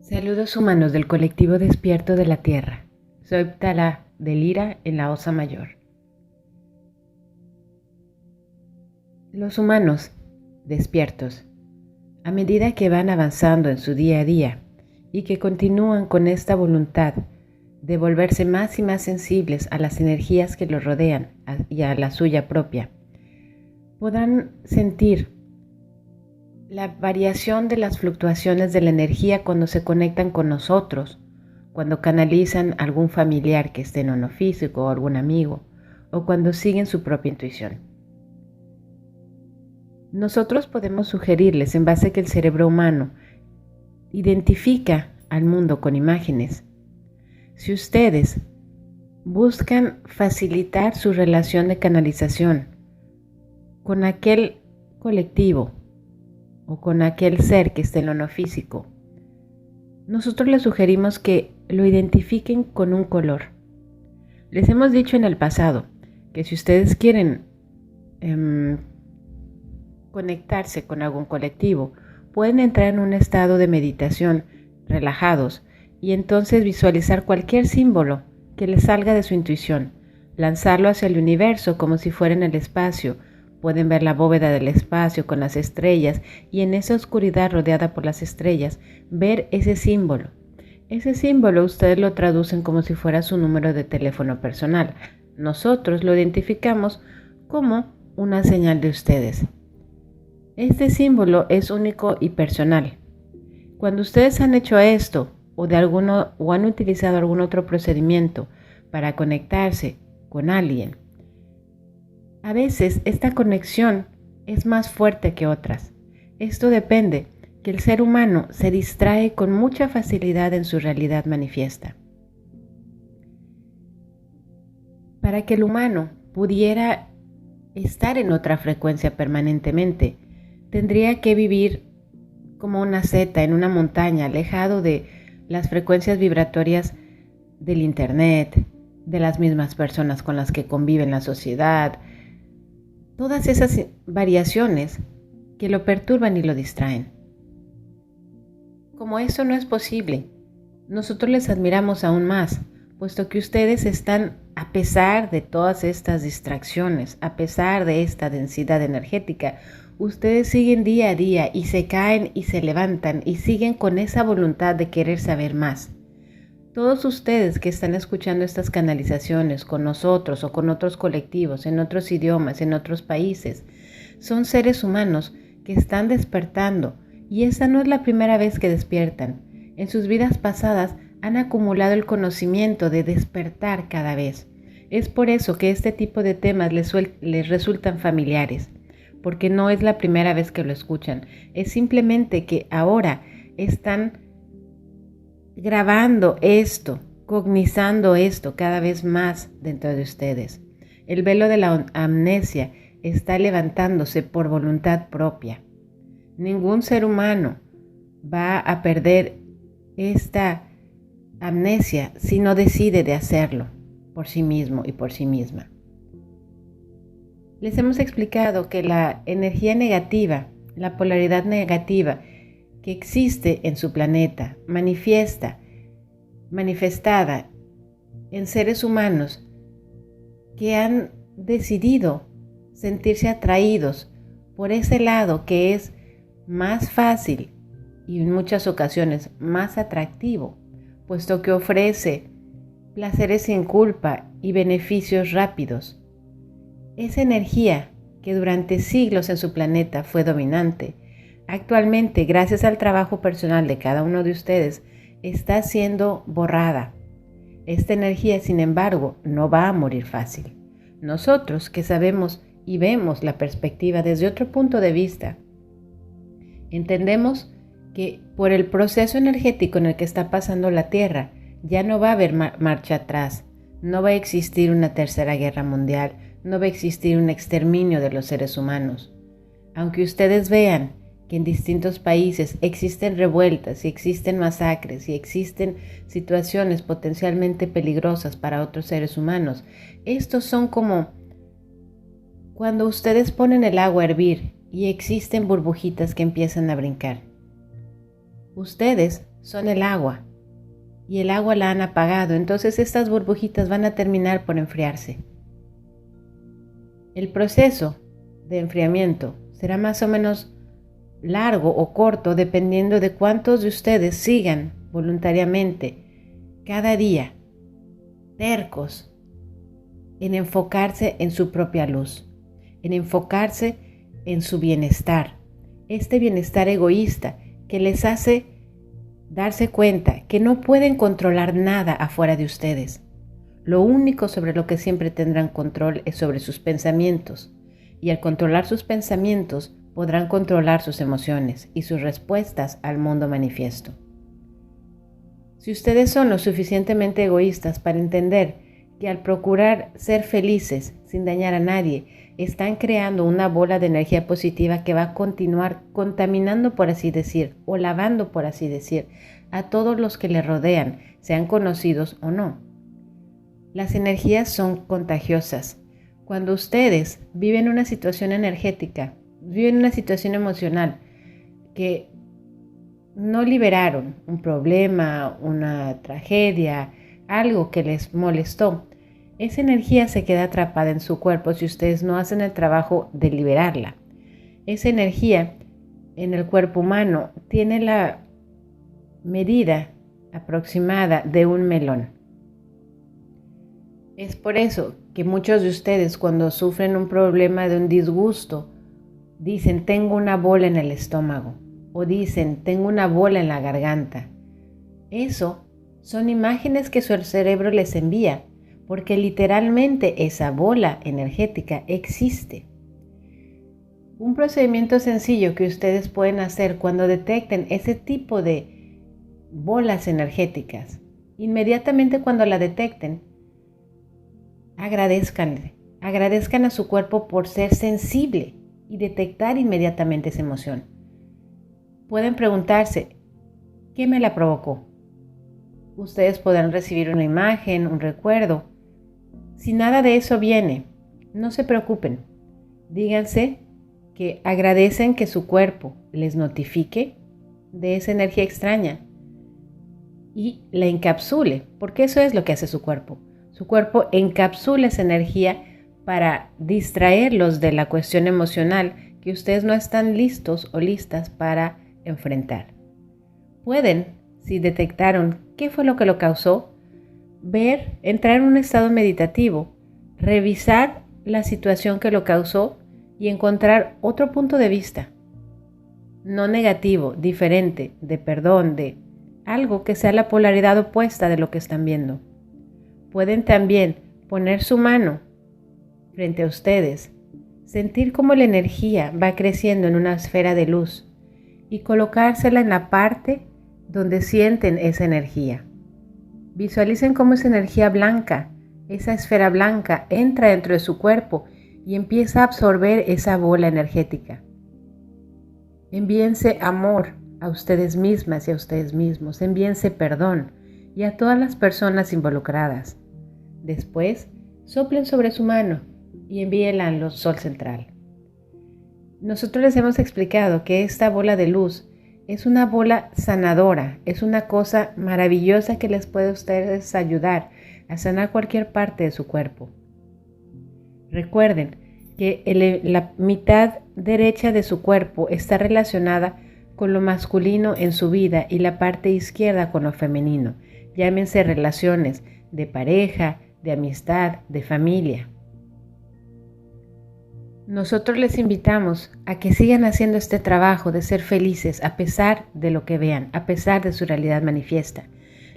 Saludos humanos del colectivo Despierto de la Tierra. Soy Ptala de Lira en la Osa Mayor. Los humanos despiertos, a medida que van avanzando en su día a día y que continúan con esta voluntad de volverse más y más sensibles a las energías que los rodean y a la suya propia, podrán sentir la variación de las fluctuaciones de la energía cuando se conectan con nosotros, cuando canalizan a algún familiar que esté en ono físico o algún amigo, o cuando siguen su propia intuición. Nosotros podemos sugerirles, en base a que el cerebro humano identifica al mundo con imágenes, si ustedes buscan facilitar su relación de canalización con aquel colectivo o con aquel ser que esté en lo no físico, nosotros les sugerimos que lo identifiquen con un color. Les hemos dicho en el pasado que si ustedes quieren conectarse con algún colectivo, pueden entrar en un estado de meditación relajados y entonces visualizar cualquier símbolo que les salga de su intuición, lanzarlo hacia el universo como si fuera en el espacio. Pueden ver la bóveda del espacio con las estrellas y en esa oscuridad rodeada por las estrellas, ver ese símbolo. Ese símbolo ustedes lo traducen como si fuera su número de teléfono personal. Nosotros lo identificamos como una señal de ustedes. Este símbolo es único y personal. Cuando ustedes han hecho esto o han utilizado algún otro procedimiento para conectarse con alguien, a veces esta conexión es más fuerte que otras. Esto depende que el ser humano se distrae con mucha facilidad en su realidad manifiesta. Para que el humano pudiera estar en otra frecuencia permanentemente, tendría que vivir como una seta en una montaña, alejado de las frecuencias vibratorias del internet, de las mismas personas con las que convive en la sociedad, todas esas variaciones que lo perturban y lo distraen. Como eso no es posible, nosotros les admiramos aún más, puesto que ustedes están, a pesar de todas estas distracciones, a pesar de esta densidad energética, ustedes siguen día a día y se caen y se levantan y siguen con esa voluntad de querer saber más. Todos ustedes que están escuchando estas canalizaciones con nosotros o con otros colectivos, en otros idiomas, en otros países, son seres humanos que están despertando y esta no es la primera vez que despiertan. En sus vidas pasadas han acumulado el conocimiento de despertar cada vez. Es por eso que este tipo de temas les resultan familiares, porque no es la primera vez que lo escuchan, es simplemente que ahora están grabando esto, cognizando esto cada vez más dentro de ustedes. El velo de la amnesia está levantándose por voluntad propia. Ningún ser humano va a perder esta amnesia si no decide de hacerlo por sí mismo y por sí misma. Les hemos explicado que la energía negativa, la polaridad negativa que existe en su planeta, manifestada en seres humanos que han decidido sentirse atraídos por ese lado que es más fácil y en muchas ocasiones más atractivo, puesto que ofrece placeres sin culpa y beneficios rápidos. Esa energía que durante siglos en su planeta fue dominante, actualmente, gracias al trabajo personal de cada uno de ustedes, está siendo borrada. Esta energía, sin embargo, no va a morir fácil. Nosotros que sabemos y vemos la perspectiva desde otro punto de vista, entendemos que por el proceso energético en el que está pasando la Tierra, ya no va a haber marcha atrás, no va a existir una tercera guerra mundial, no va a existir un exterminio de los seres humanos. Aunque ustedes vean que en distintos países existen revueltas y existen masacres y existen situaciones potencialmente peligrosas para otros seres humanos, estos son como cuando ustedes ponen el agua a hervir y existen burbujitas que empiezan a brincar. Ustedes son el agua y el agua la han apagado, entonces estas burbujitas van a terminar por enfriarse. El proceso de enfriamiento será más o menos largo o corto dependiendo de cuántos de ustedes sigan voluntariamente cada día tercos en enfocarse en su propia luz, en enfocarse en su bienestar, este bienestar egoísta que les hace darse cuenta que no pueden controlar nada afuera de ustedes. Lo único sobre lo que siempre tendrán control es sobre sus pensamientos, y al controlar sus pensamientos podrán controlar sus emociones y sus respuestas al mundo manifiesto. Si ustedes son lo suficientemente egoístas para entender que al procurar ser felices sin dañar a nadie, están creando una bola de energía positiva que va a continuar contaminando, por así decir, o lavando, por así decir, a todos los que le rodean, sean conocidos o no. Las energías son contagiosas. Cuando ustedes viven una situación energética, viven una situación emocional que no liberaron, un problema, una tragedia, algo que les molestó, esa energía se queda atrapada en su cuerpo si ustedes no hacen el trabajo de liberarla. Esa energía en el cuerpo humano tiene la medida aproximada de un melón. Es por eso que muchos de ustedes, cuando sufren un problema de un disgusto, dicen tengo una bola en el estómago o dicen tengo una bola en la garganta. Eso son imágenes que su cerebro les envía, porque literalmente esa bola energética existe. Un procedimiento sencillo que ustedes pueden hacer cuando detecten ese tipo de bolas energéticas, inmediatamente cuando la detecten, agradezcan a su cuerpo por ser sensible y detectar inmediatamente esa emoción. Pueden preguntarse, ¿qué me la provocó? Ustedes podrán recibir una imagen, un recuerdo. Si nada de eso viene, no se preocupen. Díganse que agradecen que su cuerpo les notifique de esa energía extraña y la encapsule, porque eso es lo que hace su cuerpo. Su cuerpo encapsula esa energía para distraerlos de la cuestión emocional que ustedes no están listos o listas para enfrentar. Pueden, si detectaron qué fue lo que lo causó, entrar en un estado meditativo, revisar la situación que lo causó y encontrar otro punto de vista, no negativo, diferente, de perdón, de algo que sea la polaridad opuesta de lo que están viendo. Pueden también poner su mano frente a ustedes, sentir cómo la energía va creciendo en una esfera de luz y colocársela en la parte donde sienten esa energía. Visualicen cómo esa energía blanca, esa esfera blanca, entra dentro de su cuerpo y empieza a absorber esa bola energética. Envíense amor a ustedes mismas y a ustedes mismos. Envíense perdón y a todas las personas involucradas. Después, soplen sobre su mano y envíenla al sol central. Nosotros les hemos explicado que esta bola de luz es una bola sanadora, es una cosa maravillosa que les puede a ustedes ayudar a sanar cualquier parte de su cuerpo. Recuerden que la mitad derecha de su cuerpo está relacionada con lo masculino en su vida y la parte izquierda con lo femenino. Llámense relaciones de pareja, de amistad, de familia. Nosotros les invitamos a que sigan haciendo este trabajo de ser felices a pesar de lo que vean, a pesar de su realidad manifiesta.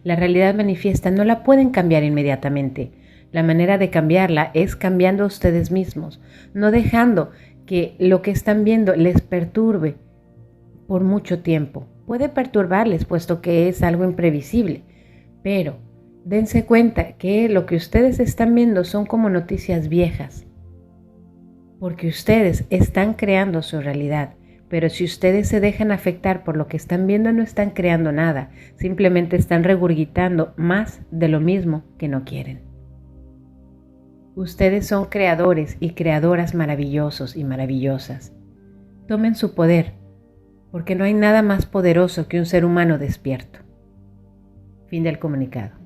La realidad manifiesta no la pueden cambiar inmediatamente. La manera de cambiarla es cambiando a ustedes mismos, no dejando que lo que están viendo les perturbe por mucho tiempo. Puede perturbarles puesto que es algo imprevisible, pero dense cuenta que lo que ustedes están viendo son como noticias viejas, porque ustedes están creando su realidad. Pero si ustedes se dejan afectar por lo que están viendo, no están creando nada, simplemente están regurgitando más de lo mismo que no quieren. Ustedes son creadores y creadoras maravillosos y maravillosas. Tomen su poder, porque no hay nada más poderoso que un ser humano despierto. Fin del comunicado.